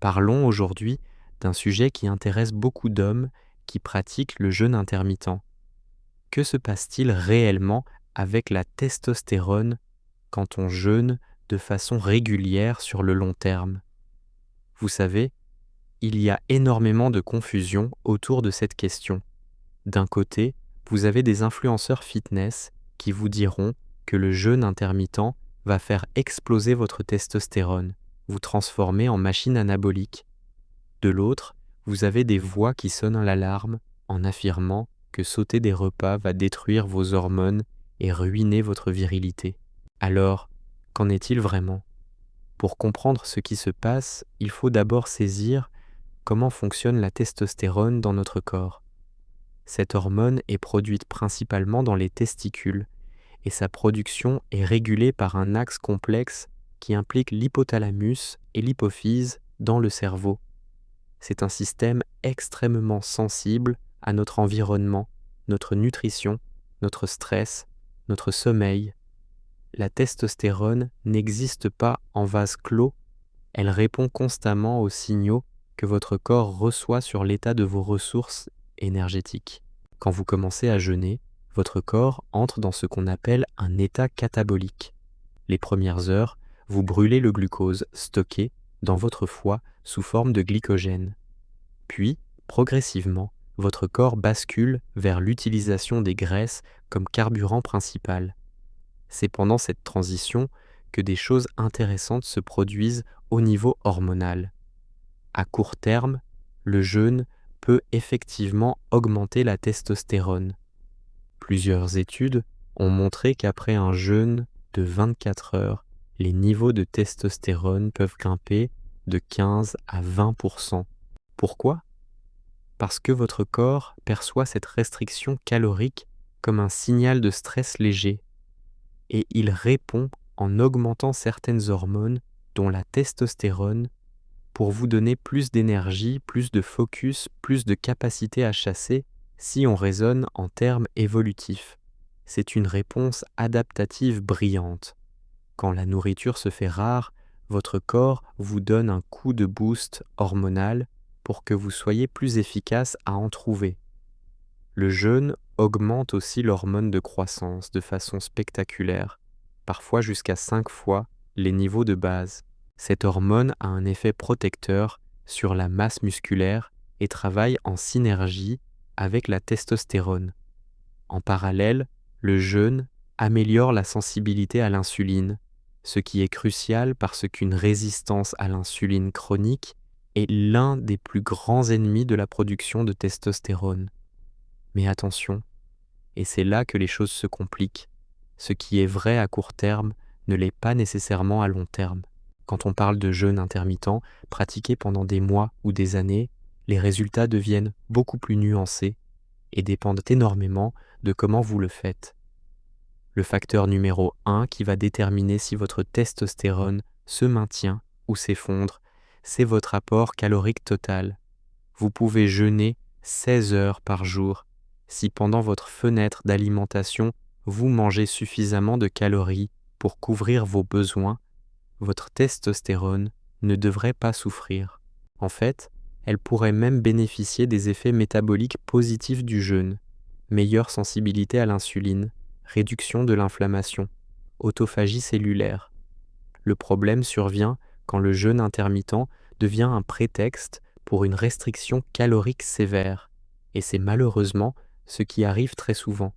Parlons aujourd'hui d'un sujet qui intéresse beaucoup d'hommes qui pratiquent le jeûne intermittent. Que se passe-t-il réellement avec la testostérone quand on jeûne de façon régulière sur le long terme? Vous savez, il y a énormément de confusion autour de cette question. D'un côté, vous avez des influenceurs fitness qui vous diront que le jeûne intermittent va faire exploser votre testostérone, vous transformer en machine anabolique. De l'autre, vous avez des voix qui sonnent l'alarme en affirmant que sauter des repas va détruire vos hormones et ruiner votre virilité. Alors, qu'en est-il vraiment? Pour comprendre ce qui se passe, il faut d'abord saisir comment fonctionne la testostérone dans notre corps. Cette hormone est produite principalement dans les testicules et sa production est régulée par un axe complexe qui implique l'hypothalamus et l'hypophyse dans le cerveau. C'est un système extrêmement sensible à notre environnement, notre nutrition, notre stress, notre sommeil. La testostérone n'existe pas en vase clos, elle répond constamment aux signaux que votre corps reçoit sur l'état de vos ressources énergétiques. Quand vous commencez à jeûner, votre corps entre dans ce qu'on appelle un état catabolique. Les premières heures, vous brûlez le glucose stocké dans votre foie sous forme de glycogène. Puis, progressivement, votre corps bascule vers l'utilisation des graisses comme carburant principal. C'est pendant cette transition que des choses intéressantes se produisent au niveau hormonal. À court terme, le jeûne peut effectivement augmenter la testostérone. Plusieurs études ont montré qu'après un jeûne de 24 heures, les niveaux de testostérone peuvent grimper de 15 à 20%. Pourquoi? Parce que votre corps perçoit cette restriction calorique comme un signal de stress léger et il répond en augmentant certaines hormones, dont la testostérone, pour vous donner plus d'énergie, plus de focus, plus de capacité à chasser si on raisonne en termes évolutifs. C'est une réponse adaptative brillante. Quand la nourriture se fait rare, votre corps vous donne un coup de boost hormonal pour que vous soyez plus efficace à en trouver. Le jeûne augmente aussi l'hormone de croissance de façon spectaculaire, parfois jusqu'à 5 fois les niveaux de base. Cette hormone a un effet protecteur sur la masse musculaire et travaille en synergie avec la testostérone. En parallèle, le jeûne améliore la sensibilité à l'insuline, ce qui est crucial parce qu'une résistance à l'insuline chronique est l'un des plus grands ennemis de la production de testostérone. Mais attention, et c'est là que les choses se compliquent, ce qui est vrai à court terme ne l'est pas nécessairement à long terme. Quand on parle de jeûne intermittent, pratiqué pendant des mois ou des années, les résultats deviennent beaucoup plus nuancés et dépendent énormément de comment vous le faites. Le facteur numéro 1 qui va déterminer si votre testostérone se maintient ou s'effondre, c'est votre apport calorique total. Vous pouvez jeûner 16 heures par jour si pendant votre fenêtre d'alimentation, vous mangez suffisamment de calories pour couvrir vos besoins, votre testostérone ne devrait pas souffrir. En fait, elle pourrait même bénéficier des effets métaboliques positifs du jeûne, meilleure sensibilité à l'insuline, réduction de l'inflammation, autophagie cellulaire. Le problème survient quand le jeûne intermittent devient un prétexte pour une restriction calorique sévère, et c'est malheureusement ce qui arrive très souvent.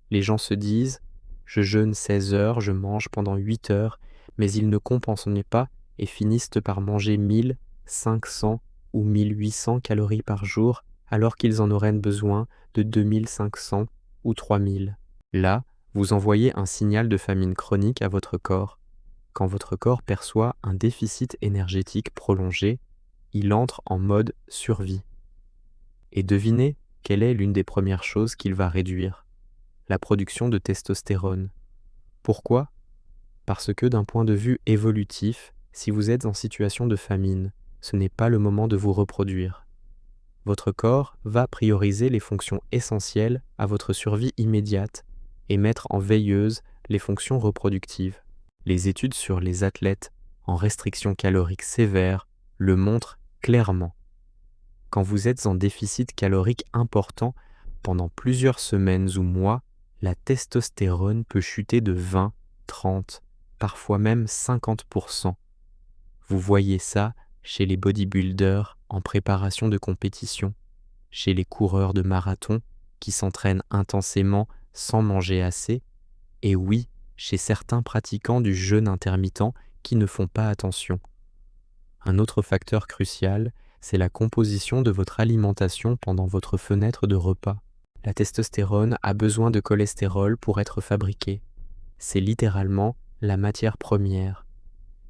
Les gens se disent « je jeûne 16 heures, je mange pendant 8 heures », mais ils ne compensent pas et finissent par manger 1000, 500 ou 1800 calories par jour alors qu'ils en auraient besoin de 2500 ou 3000. Là, vous envoyez un signal de famine chronique à votre corps. Quand votre corps perçoit un déficit énergétique prolongé, il entre en mode survie. Et devinez quelle est l'une des premières choses qu'il va réduire? La production de testostérone. Pourquoi? Parce que d'un point de vue évolutif, si vous êtes en situation de famine, ce n'est pas le moment de vous reproduire. Votre corps va prioriser les fonctions essentielles à votre survie immédiate et mettre en veilleuse les fonctions reproductives. Les études sur les athlètes en restriction calorique sévère le montrent clairement. Quand vous êtes en déficit calorique important, pendant plusieurs semaines ou mois, la testostérone peut chuter de 20, 30, parfois même 50%. Vous voyez ça chez les bodybuilders en préparation de compétition, chez les coureurs de marathon qui s'entraînent intensément sans manger assez, et oui, chez certains pratiquants du jeûne intermittent qui ne font pas attention. Un autre facteur crucial, c'est la composition de votre alimentation pendant votre fenêtre de repas. La testostérone a besoin de cholestérol pour être fabriquée. C'est littéralement la matière première.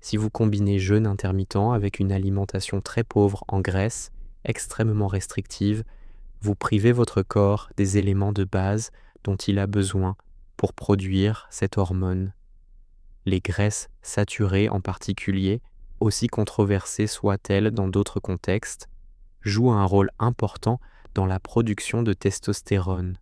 Si vous combinez jeûne intermittent avec une alimentation très pauvre en graisse, extrêmement restrictive, vous privez votre corps des éléments de base dont il a besoin pour produire cette hormone. Les graisses saturées en particulier, aussi controversées soient-elles dans d'autres contextes, jouent un rôle important dans la production de testostérone.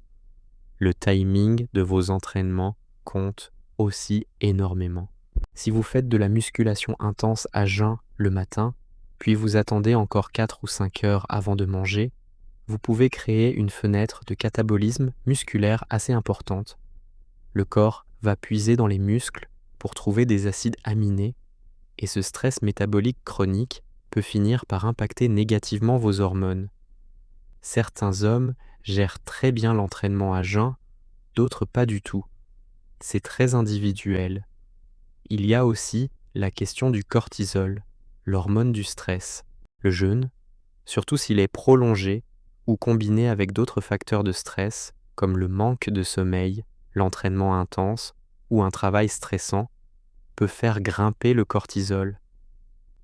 Le timing de vos entraînements compte aussi énormément. Si vous faites de la musculation intense à jeun le matin, puis vous attendez encore 4 ou 5 heures avant de manger, vous pouvez créer une fenêtre de catabolisme musculaire assez importante. Le corps va puiser dans les muscles pour trouver des acides aminés, et ce stress métabolique chronique peut finir par impacter négativement vos hormones. Certains hommes gèrent très bien l'entraînement à jeun, d'autres pas du tout. C'est très individuel. Il y a aussi la question du cortisol, l'hormone du stress. Le jeûne, surtout s'il est prolongé ou combiné avec d'autres facteurs de stress comme le manque de sommeil, l'entraînement intense ou un travail stressant, peut faire grimper le cortisol.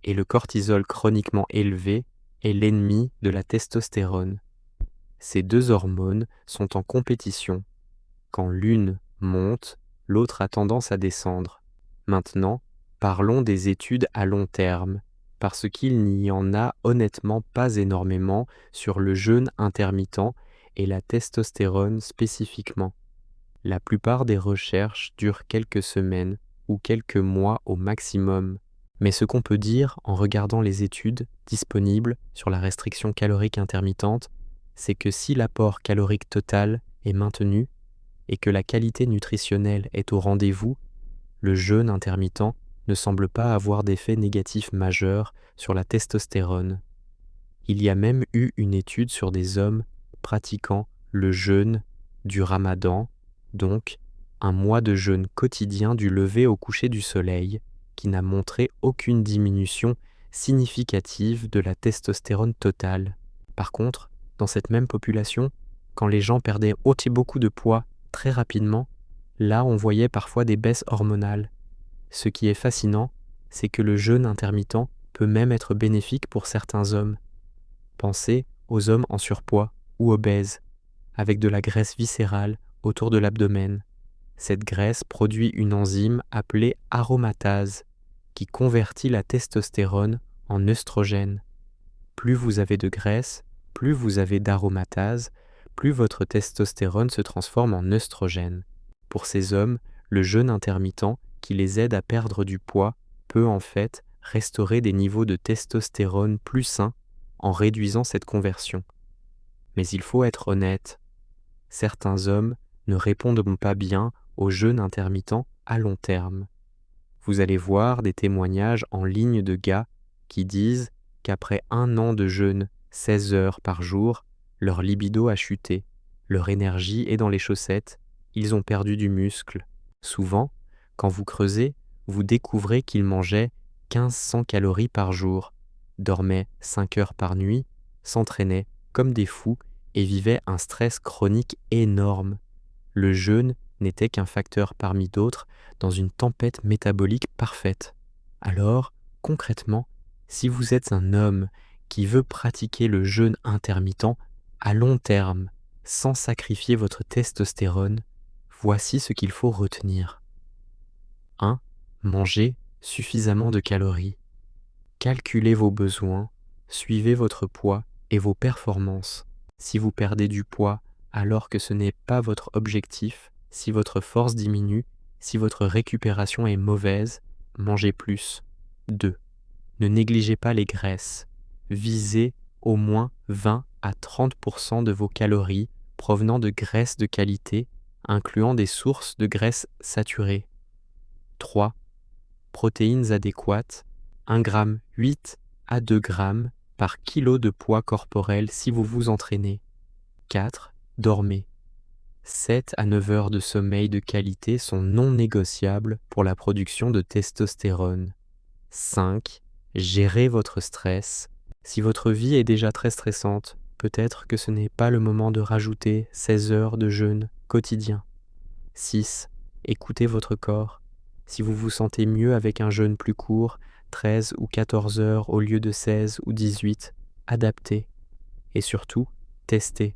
Et le cortisol chroniquement élevé est l'ennemi de la testostérone. Ces deux hormones sont en compétition. Quand l'une monte, l'autre a tendance à descendre. Maintenant, parlons des études à long terme, parce qu'il n'y en a honnêtement pas énormément sur le jeûne intermittent et la testostérone spécifiquement. La plupart des recherches durent quelques semaines ou quelques mois au maximum. Mais ce qu'on peut dire en regardant les études disponibles sur la restriction calorique intermittente, c'est que si l'apport calorique total est maintenu et que la qualité nutritionnelle est au rendez-vous, le jeûne intermittent ne semble pas avoir d'effet négatif majeur sur la testostérone. Il y a même eu une étude sur des hommes pratiquant le jeûne du Ramadan, donc un mois de jeûne quotidien du lever au coucher du soleil, qui n'a montré aucune diminution significative de la testostérone totale. Par contre, dans cette même population, quand les gens perdaient beaucoup de poids très rapidement, là on voyait parfois des baisses hormonales. Ce qui est fascinant, c'est que le jeûne intermittent peut même être bénéfique pour certains hommes. Pensez aux hommes en surpoids ou obèses, avec de la graisse viscérale autour de l'abdomen. Cette graisse produit une enzyme appelée aromatase, qui convertit la testostérone en œstrogène. Plus vous avez de graisse, plus vous avez d'aromatase, plus votre testostérone se transforme en œstrogène. Pour ces hommes, le jeûne intermittent qui les aide à perdre du poids peut en fait restaurer des niveaux de testostérone plus sains en réduisant cette conversion. Mais il faut être honnête, certains hommes ne répondent pas bien au jeûne intermittent à long terme. Vous allez voir des témoignages en ligne de gars qui disent qu'après 1 an de jeûne 16 heures par jour, leur libido a chuté, leur énergie est dans les chaussettes, ils ont perdu du muscle. Souvent, quand vous creusez, vous découvrez qu'ils mangeaient 1500 calories par jour, dormaient 5 heures par nuit, s'entraînaient comme des fous et vivaient un stress chronique énorme. Le jeûne n'était qu'un facteur parmi d'autres dans une tempête métabolique parfaite. Alors, concrètement, si vous êtes un homme qui veut pratiquer le jeûne intermittent à long terme, sans sacrifier votre testostérone, voici ce qu'il faut retenir. 1. Mangez suffisamment de calories. Calculez vos besoins, suivez votre poids et vos performances. Si vous perdez du poids alors que ce n'est pas votre objectif, si votre force diminue, si votre récupération est mauvaise, mangez plus. 2. Ne négligez pas les graisses. Visez au moins 20 à 30% de vos calories provenant de graisses de qualité, incluant des sources de graisses saturées. 3. Protéines adéquates, 1 g 8 à 2 g par kilo de poids corporel si vous vous entraînez. 4. Dormez. 7 à 9 heures de sommeil de qualité sont non négociables pour la production de testostérone. 5. Gérez votre stress. Si votre vie est déjà très stressante, peut-être que ce n'est pas le moment de rajouter 16 heures de jeûne quotidien. 6. Écoutez votre corps. Si vous vous sentez mieux avec un jeûne plus court, 13 ou 14 heures au lieu de 16 ou 18, adaptez. Et surtout, testez.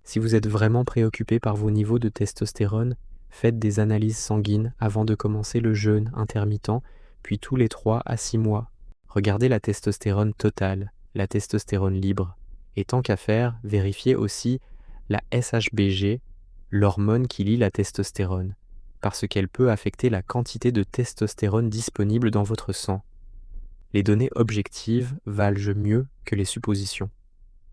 Si vous êtes vraiment préoccupé par vos niveaux de testostérone, faites des analyses sanguines avant de commencer le jeûne intermittent, puis tous les 3 à 6 mois. Regardez la testostérone totale, la testostérone libre. Et tant qu'à faire, vérifiez aussi la SHBG, l'hormone qui lie la testostérone, parce qu'elle peut affecter la quantité de testostérone disponible dans votre sang. Les données objectives valent mieux que les suppositions.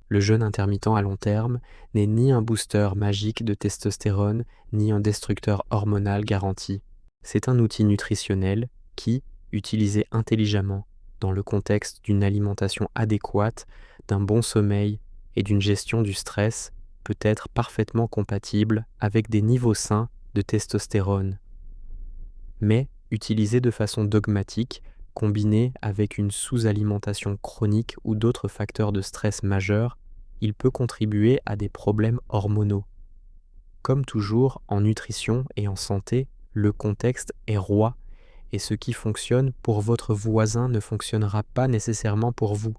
Le jeûne intermittent à long terme n'est ni un booster magique de testostérone, ni un destructeur hormonal garanti. C'est un outil nutritionnel qui, utilisé intelligemment, dans le contexte d'une alimentation adéquate, d'un bon sommeil et d'une gestion du stress, peut être parfaitement compatible avec des niveaux sains de testostérone. Mais, utilisé de façon dogmatique, combiné avec une sous-alimentation chronique ou d'autres facteurs de stress majeurs, il peut contribuer à des problèmes hormonaux. Comme toujours, en nutrition et en santé, le contexte est roi et ce qui fonctionne pour votre voisin ne fonctionnera pas nécessairement pour vous.